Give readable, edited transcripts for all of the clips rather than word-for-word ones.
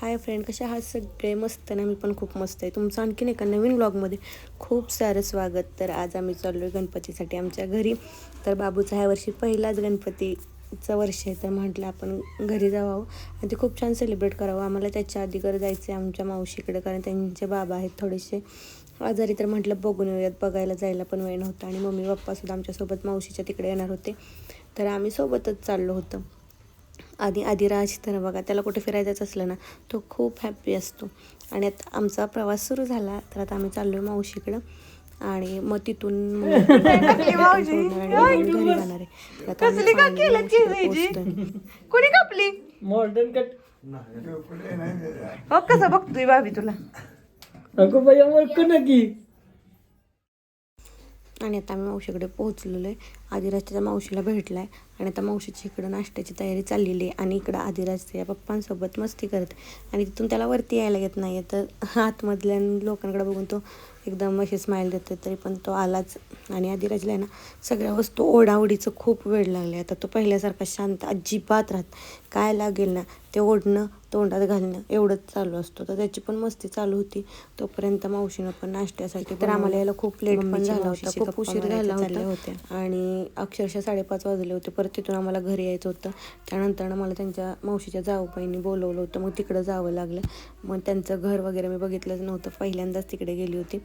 Hi friend, कशा आहात सगळे? मस्त ना, मी पण खूप मस्त आहे. तुमचं आणखीन एका नवीन व्लॉगमध्ये खूप सारं स्वागत. तर आज आम्ही चाललो आहे गणपतीसाठी आमच्या घरी. तर बाबूचा ह्या वर्षी पहिलाच गणपतीचं वर्ष आहे, तर म्हटलं आपण घरी जावं आणि ते खूप छान सेलिब्रेट करावं. आम्हाला त्याच्या आधीकडे जायचं आहे आमच्या मावशीकडे, कारण त्यांचे बाबा आहेत थोडेसे आजारी. तर म्हटलं बघून येऊयात, बघायला जायला पण वेळ नव्हता आणि मम्मी पप्पासुद्धा आमच्यासोबत मावशीच्या तिकडे येणार होते, तर आम्ही सोबतच चाललो होतो. आदिराज तर बघा, त्याला कुठे फिरायचं असलं ना, तो खूप हॅप्पी असतो. आणि आता आमचा प्रवास सुरू झाला, तर आता आम्ही चाललो आहे मावशीकडं आणि मग तिथून घरी जाणार आहे. कोणी कापली मॉडर्न कट हो कसं बघतोय भाभी तुला अगो बाया ओळख नक्की. आणि आता आम्ही मावशीकडे पोहोचलेलो आहे. आदिराज त्याच्या मावशीला भेटला आहे आणि आता मावशीची इकडं नाश्त्याची तयारी चाललेली आहे आणि इकडं आदिराज त्या पप्पांसोबत मस्ती करत आणि तिथून त्याला वरती यायला येत नाही आहे. तर आतमधल्या लोकांकडे बघून तो एकदम अशी स्माईल देतो, तरी पण तो आलाच. आणि आदिराजला आहे ना सगळ्या वस्तू ओढाओढीचं खूप वेळ लागले. आता तो पहिल्यासारखा शांत अजिबात राहत, काय लागेल ना ते ओढणं तोंडात घालणं एवढंच चालू असतो. तर त्याची पण मस्ती चालू होती. तोपर्यंत मावशीनं पण नाश्त्यासाठी, तर आम्हाला यायला खूप लेट पण झाला होता, खूप उशीर झाला होता आणि अक्षरशः 5:30 वाजले होते. परत तिथून आम्हाला घरी यायचं होतं. त्यानंतर मला त्यांच्या मावशीच्या जाऊबाईंनी बोलवलं होतं, मग तिकडं जावं लागलं. मग त्यांचं घर वगैरे मी बघितलंच नव्हतं, पहिल्यांदाच तिकडे गेली होती.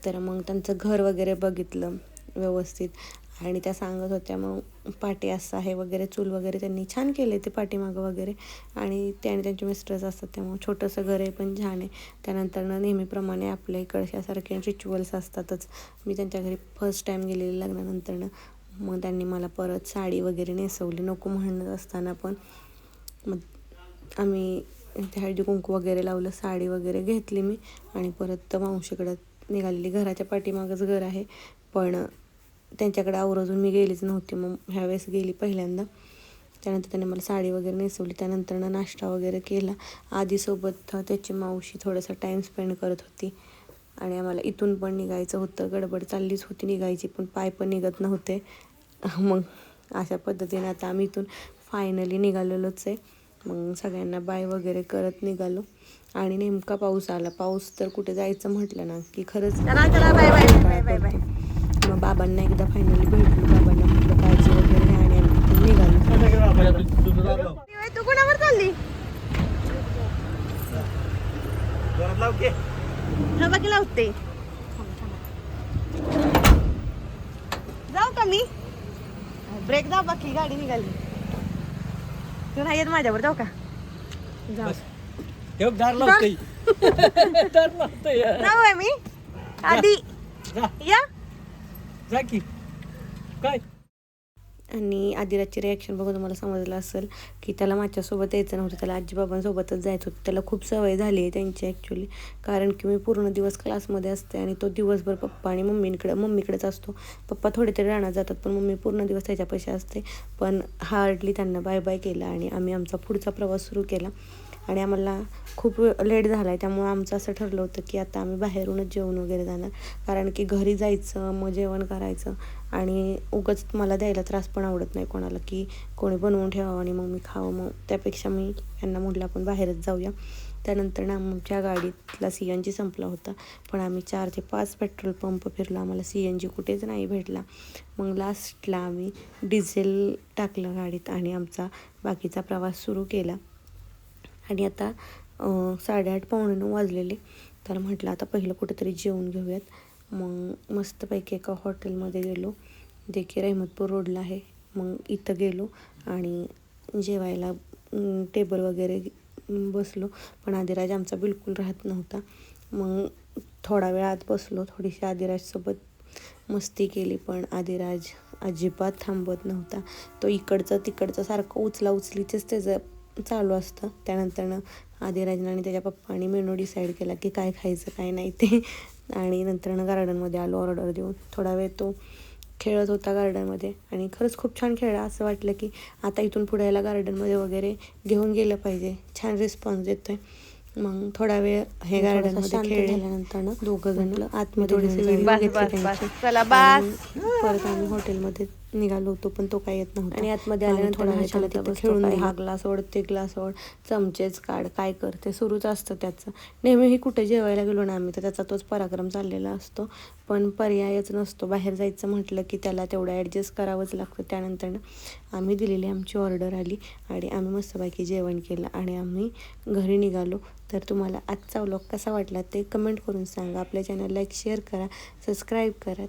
तर मग त्यांचं घर वगैरे बघितलं व्यवस्थित आणि त्या सांगत होत्या मग पाटी असं आहे वगैरे, चूल वगैरे त्यांनी छान केले ते पाठीमागं वगैरे. आणि ते आणि त्यांचे मिस्टर्स असतात, त्यामुळे छोटंसं घर आहे पण छान आहे. त्यानंतर नेहमीप्रमाणे आपल्या इकडच्यासारखे रिच्युअल्स असतातच. मी त्यांच्या घरी फर्स्ट टाईम गेलेली लग्नानंतर. मग त्यांनी मला परत साडी वगैरे नेसवली, नको म्हणत असताना पण. मग आम्ही त्या हळदी कुंकू वगैरे लावलं, साडी वगैरे घेतली मी आणि परत मावशीकडं निघालेली. घराच्या पाठीमागंच घर आहे, पण त्यांच्याकडे आवर्जून मी गेलीच नव्हती. मग ह्यावेळेस गेली पहिल्यांदा. त्यानंतर त्याने मला साडी वगैरे नेसवली. त्यानंतर नाश्ता वगैरे केला. आधीसोबत त्याची मावशी थोडासा टाईम स्पेंड करत होती आणि आम्हाला इथून पण निघायचं होतं. गडबड चाललीच होती निघायची, पण पाय पण निघत नव्हते. मग अशा पद्धतीने आता आम्ही इथून फायनली निघालेलोच आहे. मग सगळ्यांना बाय वगैरे करत निघालो आणि नेमका पाऊस आला. पाऊस तर कुठे जायचं म्हटलं ना की खरंच पडतो. मग बाबांना एकदा फायनली भेटलो, बाबांना म्हटलं काळजी वगैरे घ्या आणि आम्ही तिथून निघालो. तू कोणावर चालली बाकी लावते जाऊ का मी ब्रेक दाब, बाकी गाडी निघाली. तू नाही येत माझ्यावर, जाऊ का? जाऊ आहे मी आधी या काय. आणि आदिराजची रिॲक्शन बघून तुम्हाला समजलं असेल की त्याला माझ्यासोबत यायचं नव्हतं, त्याला आजीबाबांसोबतच जायचं होतं. त्याला खूप सवय झाली आहे त्यांची ॲक्च्युली, कारण की मी पूर्ण दिवस क्लासमध्ये असते आणि तो दिवसभर पप्पा आणि मम्मीकडेच असतो. पप्पा थोडे तरी राहणार जातात, पण मम्मी पूर्ण दिवस त्याच्यापाशी असते. पण हार्डली त्यांना बाय बाय केलं आणि आम्ही आमचा पुढचा प्रवास सुरू केला. आणि आम्हाला खूप लेट झाला आहे, त्यामुळं आमचं असं ठरलं होतं की आता आम्ही बाहेरूनच जेवण वगैरे जाणार, कारण की घरी जायचं मग जेवण करायचं आणि उगाच मला द्यायला त्रास पण आवडत नाही कोणाला, की कोणी बनवून ठेवावं आणि मग मी खावं. मग त्यापेक्षा मी यांना म्हटलं आपण बाहेरच जाऊया. त्यानंतर आमच्या गाडीतला CNG संपला होता, पण आम्ही 4 ते 5 पेट्रोल पंप फिरलो, आम्हाला CNG कुठेच नाही भेटला. मग लास्टला आम्ही डिझेल टाकलं गाडीत आणि आमचा बाकीचा प्रवास सुरू केला. आणि आता 8:30 पावणे 9 वाजलेले. तर म्हटलं आता पहिलं कुठेतरी जेवून घेऊयात. मग मस्तपैकी एका हॉटेलमध्ये गेलो, जे की रहमतपूर रोडला आहे. मग इथं गेलो आणि जेवायला टेबल वगैरे बसलो, पण आदिराज आमचा बिलकुल राहत नव्हता. मग थोडा वेळ आत बसलो, थोडीशी आदिराजसोबत मस्ती केली, पण आदिराज अजिबात थांबत नव्हता. तो इकडचं तिकडचं सारखं उचलीचंच त्याचं चालू असतं. त्यानंतर आदिराजनं आणि त्याच्या पप्पांनी मेनू डिसाईड केला की काय खायचं काय नाही ते. आणि नंतर गार्डनमध्ये आलो ऑर्डर देऊन. थोडा वेळ तो खेळत होता गार्डनमध्ये आणि खरंच खूप छान खेळला. असं वाटलं की आता इथून पुढे याला गार्डनमध्ये वगैरे घेऊन गेलं पाहिजे, छान रिस्पॉन्स देतोय. मग थोडा वेळ हे गार्डनमध्ये खेळल्यानंतर दोघं जण आतमध्ये थोडेसे व्हिडिओ घेतले त्यांचे. परत आम्ही हॉटेलमध्ये निघालो होतो, पण तो काय येत नव्हता. आणि आतमध्ये आल्यानंतर ह्याच्याला तिथं खेळून दे, हा ग्लास ओढ, ते ग्लास ओढ, चमचेच काढ, काय करते सुरूच असतं त्याचं. नेहमी कुठे जेवायला गेलो ना आम्ही तर त्याचा तोच पराक्रम चाललेला असतो, पण पर्यायच नसतो. बाहेर जायचं म्हटलं की त्याला तेवढं ॲडजस्ट करावंच लागतं. त्यानंतर आम्ही दिलेली आमची ऑर्डर आली आणि आम्ही मस्तपैकी जेवण केलं आणि आम्ही घरी निघालो. तर तुम्हाला आजचा व्लॉग कसा वाटला ते कमेंट करून सांगा. आपल्या चॅनल लाईक शेअर करा, सबस्क्राईब करा.